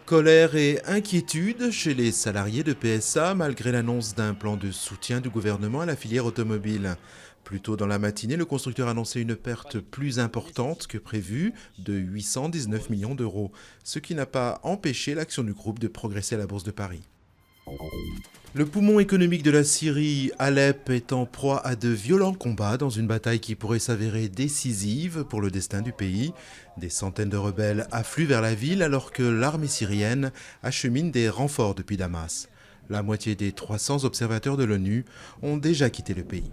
Colère et inquiétude chez les salariés de PSA malgré l'annonce d'un plan de soutien du gouvernement à la filière automobile. Plus tôt dans la matinée, le constructeur annonçait une perte plus importante que prévu de 819 millions d'euros, ce qui n'a pas empêché l'action du groupe de progresser à la Bourse de Paris. Le poumon économique de la Syrie, Alep, est en proie à de violents combats dans une bataille qui pourrait s'avérer décisive pour le destin du pays. Des centaines de rebelles affluent vers la ville alors que l'armée syrienne achemine des renforts depuis Damas. La moitié des 300 observateurs de l'ONU ont déjà quitté le pays.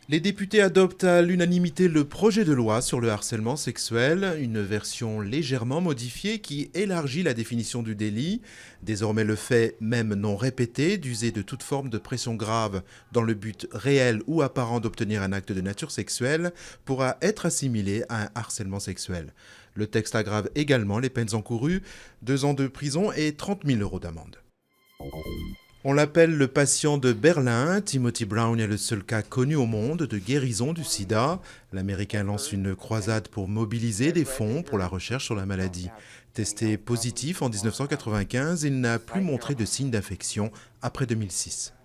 Les députés adoptent à l'unanimité le projet de loi sur le harcèlement sexuel, une version légèrement modifiée qui élargit la définition du délit. Désormais, le fait, même non répété, d'user de toute forme de pression grave dans le but réel ou apparent d'obtenir un acte de nature sexuelle pourra être assimilé à un harcèlement sexuel. Le texte aggrave également les peines encourues, 2 ans de prison et 30 000 euros d'amende. On l'appelle le patient de Berlin. Timothy Brown est le seul cas connu au monde de guérison du sida. L'Américain lance une croisade pour mobiliser des fonds pour la recherche sur la maladie. Testé positif en 1995, il n'a plus montré de signes d'infection après 2006.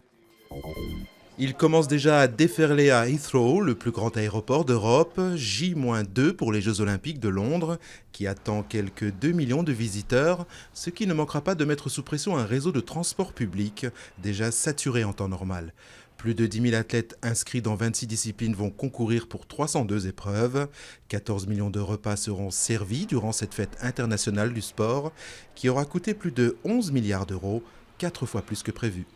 Il commence déjà à déferler à Heathrow, le plus grand aéroport d'Europe, J-2 pour les Jeux Olympiques de Londres, qui attend quelques 2 millions de visiteurs, ce qui ne manquera pas de mettre sous pression un réseau de transport public déjà saturé en temps normal. Plus de 10 000 athlètes inscrits dans 26 disciplines vont concourir pour 302 épreuves. 14 millions de repas seront servis durant cette fête internationale du sport, qui aura coûté plus de 11 milliards d'euros, 4 fois plus que prévu.